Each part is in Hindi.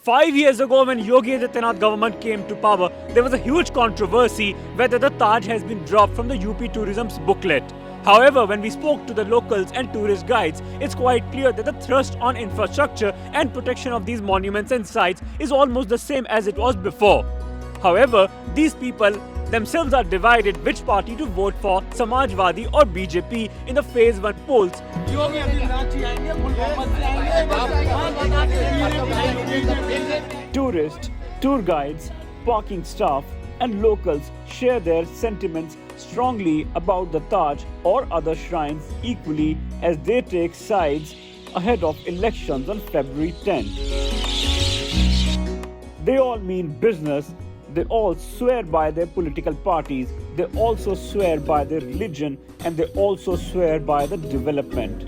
5 years ago, when Yogi Adityanath government came to power, there was a huge controversy whether the Taj has been dropped from the UP Tourism's booklet. However, when we spoke to the locals and tourist guides, it's quite clear that the thrust on infrastructure and protection of these monuments and sites is almost the same as it was before. However, these people themselves are divided which party to vote for, Samajwadi or BJP, in the phase 1 polls. Tourists, tour guides, parking staff and locals share their sentiments strongly about the Taj or other shrines equally as they take sides ahead of elections on February 10. They all mean business, they all swear by their political parties, they also swear by their religion, and they also swear by the development.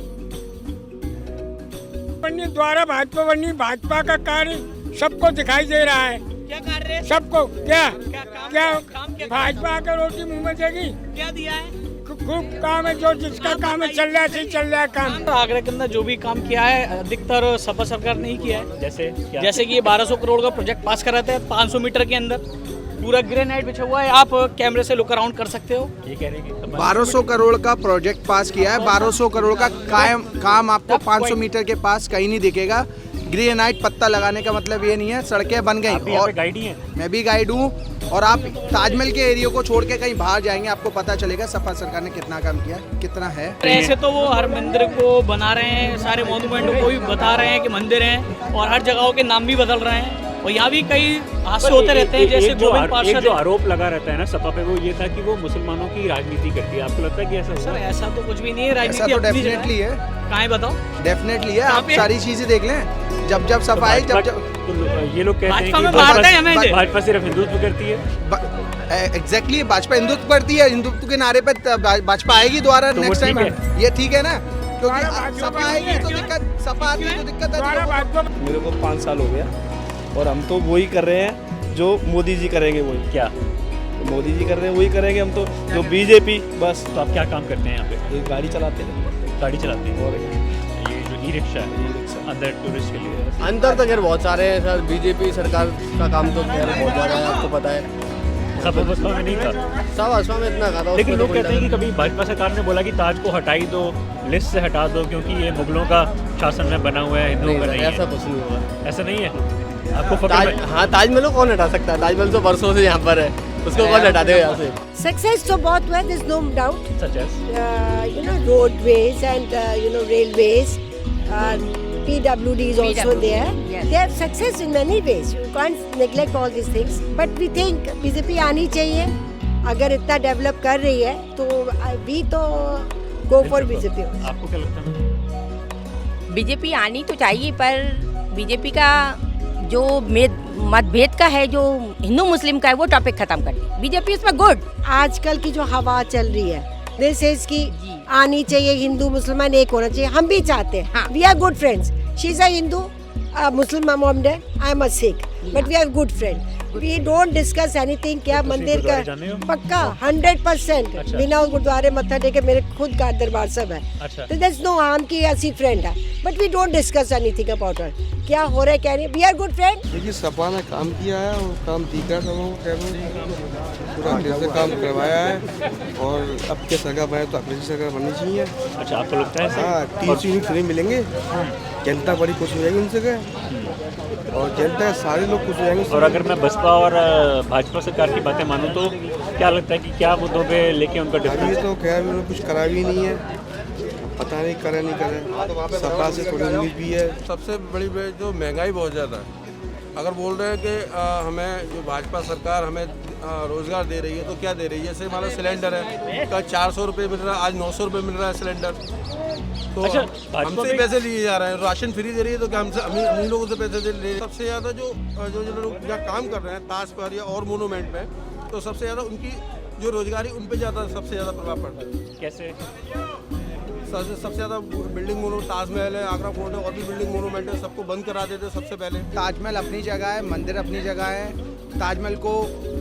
द्वारा भाजपा का कार्य सबको दिखाई दे रहा है। क्या कर रहे हैं? सबको क्या काम क्या भाजपा का रोटी मुंह में देगी। क्या दिया है? खूब काम है, जो जिसका काम है चल रहा है, सही चल रहा है काम। आगरा के अंदर जो भी काम किया है अधिकतर सपा सरकार ने ही किया है। जैसे कि ये 1200 करोड़ का प्रोजेक्ट पास कराते हैं 500 मीटर के अंदर पूरा ग्रेनाइट बिछा हुआ है। आप कैमरे से लुक अराउंड कर सकते हो। ये कह रहे हैं कि 1200 करोड़ का प्रोजेक्ट पास किया है। 1200 करोड़ का काम आपको 500 मीटर के पास कहीं नहीं दिखेगा। ग्रेनाइट पत्ता लगाने का मतलब ये नहीं है। सड़कें बन गई और गाइड ही है। मैं भी गाइड हूँ। और आप ताजमहल के एरिया को छोड़ के कहीं बाहर जाएंगे, आपको पता चलेगा सपा सरकार ने कितना काम किया, कितना है। ऐसे तो वो हर मंदिर को बना रहे हैं, सारे मॉन्यूमेंट को भी बता रहे हैं कि मंदिर हैं, और हर जगहों के नाम भी बदल रहे हैं। और यहाँ भी कई हादसे होते रहते हैं। जैसे गोविंद पार्षद जो आरोप लगा रहता है ना सपा पे, वो ये था कि वो मुसलमानों की राजनीति करती है। आपको लगता है कि ऐसा सर ऐसा तो कुछ भी नहीं है। ऐसा तो डेफिनेटली है। कहाँ है बताओ? डेफिनेटली है। आप सारी चीजें देख लें। जब सफाई जब ये लोग कहते हैं कि भाजपा सिर्फ हिंदुत्व करती है। एग्जैक्टली भाजपा हिंदुत्व करती है। हिंदुत्व के नारे पे भाजपा आएगी दोबारा नेक्स्ट टाइम। ये ठीक है ना, क्योंकि सपा आएगी तो दिक्कत है। मेरे को 5 साल हो गया और हम तो वही कर रहे हैं जो मोदी जी करेंगे। वही क्या तो मोदी जी कर रहे हैं वही करेंगे हम तो, जो बीजेपी। बस तो आप क्या काम करते हैं यहाँ पे? ये गाड़ी चलाते हैं। गाड़ी चलाते हैं। और ये जो ई रिक्शा है अंदर टूरिस्ट के लिए अंदर तो खैर बहुत सारे हैं सर। बीजेपी सरकार का काम तो खैर बहुत ज़्यादा है, आपको पता है। सब बसपा में नहीं था। सब बसपा में इतना था। लेकिन लोग कहते हैं कि कभी भाजपा सरकार ने बोला कि ताज को हटाई दो, लिस्ट से हटा दो, क्योंकि ये मुगलों का शासन में बना हुआ है, हिंदुओं का नहीं है। ऐसा कुछ नहीं होगा। ऐसा नहीं है आपको हाँ, ताजमहल को कौन हटा सकता है? ताजमहल तो बरसों से यहाँ पर है, उसको कौन हटा देगा यहाँ से? Success तो बहुत हुआ, there's no doubt. Such as Roadways and railways. PWD is also there. Yes. They have success in many ways. You can't neglect all these things. But we think BJP आनी चाहिए. अगर इतना डेवलप कर रही है तो we तो go for BJP. आपको क्या लगता है? बीजेपी आनी तो चाहिए, पर बीजेपी का जो मतभेद का है, जो हिंदू मुस्लिम का है, वो टॉपिक खत्म कर दी बीजेपी। इसमें गुड आजकल की जो हवा चल रही है, दिस इज की आनी चाहिए, हिंदू मुसलमान एक होना चाहिए। हम भी चाहते हैं। हाँ। We are good friends. She is a Hindu, Muslim mom है, I am a Sikh, but we are good friend. We don't discuss anything. क्या मंदिर का पक्का 100% बिना गुरुद्वारे मत्था टेके मेरे खुद का दरबार सब है। तो देयर इज नो हार्म की ऐसी फ्रेंड है, but we don't discuss anything about her. क्या हो रहा है क्या नहीं, वी आर गुड फ्रेंड। देखिए सपा ने काम किया है और काम दिखा है सबों को, पूरा अच्छे से काम करवाया है। और अब के सरकार बने तो अपनी सरकार बननी चाहिए। अच्छा, आपको लगता है? हाँ, 300 यूनिट फ्री मिलेंगे, जनता बड़ी खुश हो जाएगी उनसे, और जनता सारे लोग खुश हो जाएंगे। और अगर मैं बसपा और भाजपा सरकार की बातें मानूं तो क्या लगता है कि क्या मुद्दों पे लेके उनका डिफरेंस? तो खैर उन्होंने कुछ करा भी नहीं है, पता नहीं करे नहीं करे। सपा से थोड़ी उम्मीद भी है। सबसे बड़ी जो महंगाई बहुत ज़्यादा है। अगर बोल रहे हैं कि हमें जो भाजपा सरकार हमें रोजगार दे रही है, तो क्या दे रही है? जैसे हमारा सिलेंडर है, कल 400 रुपये मिल रहा है, आज 900 रुपये मिल रहा है सिलेंडर। तो अच्छा, हमसे पैसे लिए जा रहे हैं। राशन फ्री दे रही है, तो क्या हमसे अमीर लोगों से पैसे दे रही है? सबसे ज़्यादा जो लोग यहाँ काम कर रहे हैं ताज पर या और मोनूमेंट पे, तो सबसे ज़्यादा उनकी जो रोजगारी उन पर ज़्यादा सबसे ज़्यादा प्रभाव पड़ता है। कैसे? सबसे ज़्यादा बिल्डिंग मोनूमेंट ताजमहल है, आगरा फोर्ट है, और भी बिल्डिंग मोनूमेंट है, सबको बंद करा देते सबसे पहले। ताजमहल अपनी जगह है, मंदिर अपनी जगह है, ताजमहल को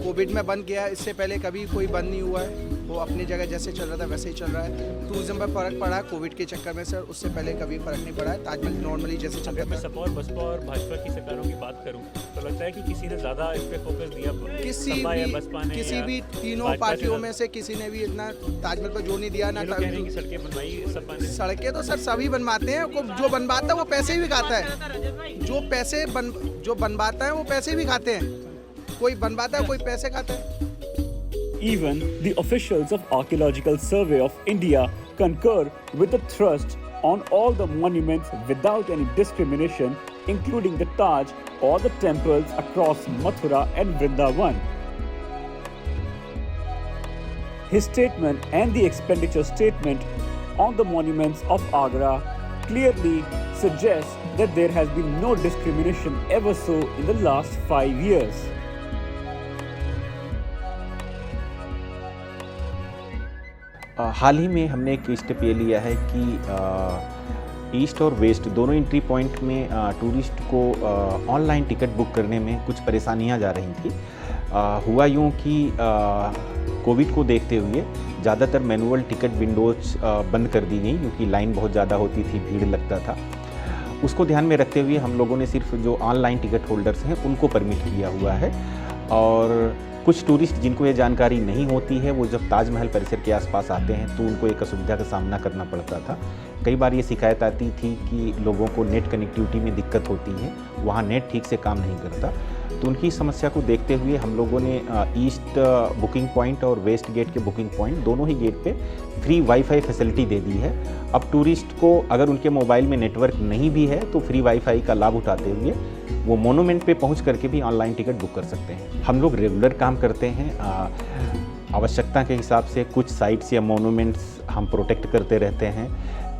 कोविड में बंद किया है, इससे पहले कभी कोई बंद नहीं हुआ है, वो अपनी जगह जैसे चल रहा था वैसे ही चल रहा है। टूरिज्म पर फ़र्क पड़ा है कोविड के चक्कर में सर, उससे पहले कभी फ़र्क नहीं पड़ा है। ताजमहल नॉर्मली जैसे चल अगर मैं रहा था। सपा और बसपा और भाजपा की सरकारों की बात करूं तो लगता है कि किसी ने ज़्यादा इस पे फोकस दिया, सपा या बसपा ने, किसी या भी तीनों भाजपा से पार्टियों ज़्यादा? में से किसी ने भी इतना ताजमहल पर जोर नहीं दिया ना। ये लोग कह रहे हैं कि सड़कें बनवाई सपा ने। सड़कें तो सर सभी बनवाते हैं, जो बनवाता है वो पैसे भी खाता है, जो बनवाता है वो पैसे भी खाते हैं, कोई बनवाता है कोई पैसे खाता है। Even the officials of Archaeological Survey of India concur with the thrust on all the monuments without any discrimination, including the Taj or the temples across Mathura and Vrindavan. His statement and the expenditure statement on the monuments of Agra clearly suggests that there has been no discrimination ever so in the last 5 years. हाल ही में हमने एक स्टेप ये लिया है कि ईस्ट और वेस्ट दोनों एंट्री पॉइंट में टूरिस्ट को ऑनलाइन टिकट बुक करने में कुछ परेशानियां जा रही थी। हुआ यूँ कि कोविड को देखते हुए ज़्यादातर मैनुअल टिकट विंडोज बंद कर दी गई, क्योंकि लाइन बहुत ज़्यादा होती थी, भीड़ लगता था। उसको ध्यान में रखते हुए हम लोगों ने सिर्फ जो ऑनलाइन टिकट होल्डर्स हैं उनको परमिट किया हुआ है। और कुछ टूरिस्ट जिनको ये जानकारी नहीं होती है, वो जब ताजमहल परिसर के आसपास आते हैं तो उनको एक असुविधा का सामना करना पड़ता था। कई बार ये शिकायत आती थी कि लोगों को नेट कनेक्टिविटी में दिक्कत होती है, वहाँ नेट ठीक से काम नहीं करता। तो उनकी समस्या को देखते हुए हम लोगों ने ईस्ट बुकिंग पॉइंट और वेस्ट गेट के बुकिंग पॉइंट दोनों ही गेट पे फ्री वाईफाई फैसिलिटी दे दी है। अब टूरिस्ट को अगर उनके मोबाइल में नेटवर्क नहीं भी है तो फ्री वाईफाई का लाभ उठाते हुए वो मोनूमेंट पे पहुंच करके भी ऑनलाइन टिकट बुक कर सकते हैं। हम लोग रेगुलर काम करते हैं, आवश्यकता के हिसाब से कुछ साइट्स या मोनूमेंट्स हम प्रोटेक्ट करते रहते हैं।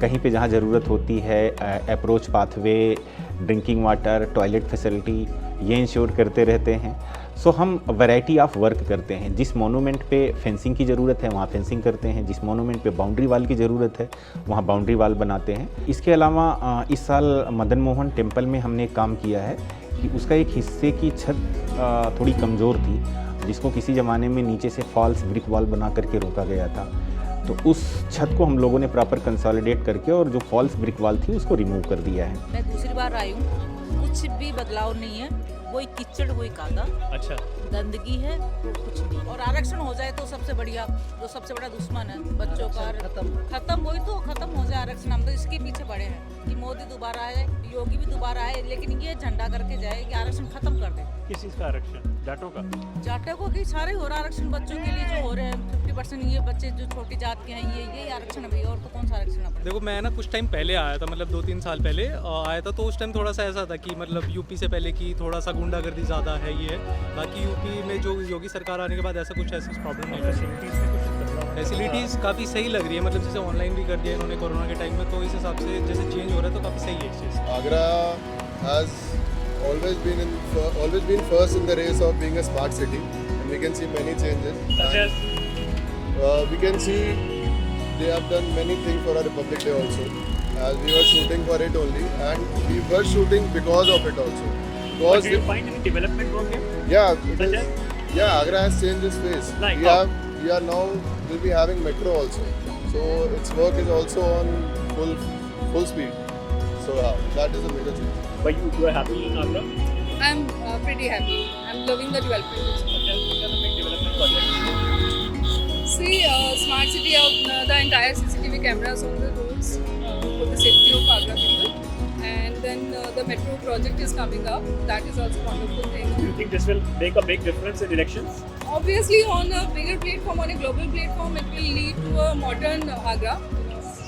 कहीं पे जहाँ ज़रूरत होती है approach pathway, drinking water, toilet facility ये इंश्योर करते रहते हैं। सो हम वैरायटी ऑफ वर्क करते हैं। जिस मोनूमेंट पे फेंसिंग की ज़रूरत है वहाँ फेंसिंग करते हैं, जिस मोनूमेंट पे बाउंड्री वाल की ज़रूरत है वहाँ बाउंड्री वाल बनाते हैं। इसके अलावा इस साल मदन मोहन टेम्पल में हमने एक काम किया है कि उसका एक हिस्से की छत थोड़ी कमज़ोर थी, जिसको किसी ज़माने में नीचे से फॉल्स ब्रिक वॉल बना करके रोका गया था। तो उस छत को हम लोगों ने प्रॉपर कंसोलिडेट करके और जो फॉल्स ब्रिक वॉल थी उसको रिमूव कर दिया है। मैं दूसरी बार आई हूँ, कुछ भी बदलाव नहीं है, वही कीचड़ वही कादा। अच्छा, गंदगी है तो कुछ नहीं। और आरक्षण हो जाए तो सबसे बढ़िया, जो सबसे बड़ा दुश्मन है बच्चों का खत्म वही तो खत्म हो जाए आरक्षण। हम तो इसके पीछे पड़े हैं कि मोदी दोबारा आए, योगी भी दोबारा आए, लेकिन ये झंडा करके जाए कि आरक्षण खत्म कर दे। किस चीज़ का आरक्षण? जाटों का? जाटों को कि सारे हो रहा आरक्षण, बच्चों के लिए जो हो रहे हैं 50% ये बच्चे जो छोटी जात के हैं ये आरक्षण है, और तो कौन सा आरक्षण है? देखो मैं ना कुछ टाइम पहले आया था, मतलब 2-3 साल पहले आया था, तो उस टाइम थोड़ा सा ऐसा था कि मतलब यूपी से पहले की थोड़ा सा गुंडागर्दी ज़्यादा है ये। बाकी यूपी में जो योगी सरकार आने के बाद ऐसा कुछ प्रॉब्लम नहीं है। फैसिलिटीज़ काफ़ी सही लग रही है, मतलब जैसे ऑनलाइन भी कर दिया इन्होंने कोरोना के टाइम में, तो इस हिसाब से जैसे चेंज हो रहा है तो काफ़ी सही है इस चीज़। Agra has always been first in the race of being a smart city, and we can see many changes. Such as? We can see they have done many things for our Republic Day also, as we were shooting for it only, and we were shooting because of it also. But do you find any development work here? Yeah, Agra has changed its face. Like we are now will be having metro also, so its work is also on full speed. So that is a major change. But you are happy in Agra? I'm pretty happy. I'm loving the development. Which are the big development projects? See, smart city of the entire CCTV cameras on the roads for the safety of Agra people. And then the metro project is coming up. That is also a wonderful thing. Do you think this will make a big difference in elections? Obviously, on a bigger platform, on a global platform, it will lead to a modern Agra.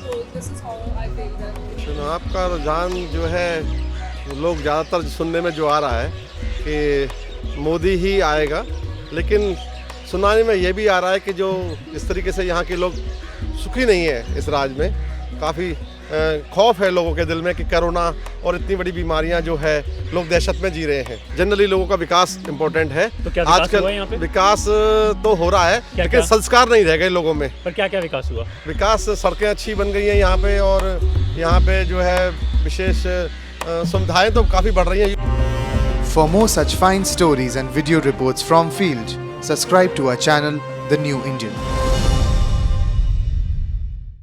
So this is how I feel that. चुनाव का रुझान जो है लोग ज़्यादातर सुनने में जो आ रहा है कि मोदी ही आएगा, लेकिन सुनाने में ये भी आ रहा है कि जो इस तरीके से यहाँ के लोग सुखी नहीं है इस राज्य में, काफ़ी खौफ है लोगों के दिल में कि कोरोना और इतनी बड़ी बीमारियां जो है लोग दहशत में जी रहे हैं। जनरली लोगों का विकास इम्पोर्टेंट है। तो क्या आजकल विकास तो हो रहा है, लेकिन संस्कार नहीं रह गए लोगों में। पर क्या क्या विकास हुआ? विकास, सड़कें अच्छी बन गई हैं यहाँ पे, और यहाँ पे जो है विशेष सुविधाएं तो काफ़ी बढ़ रही हैं। For more such fine stories and video reports from field, subscribe to our channel, The New Indian.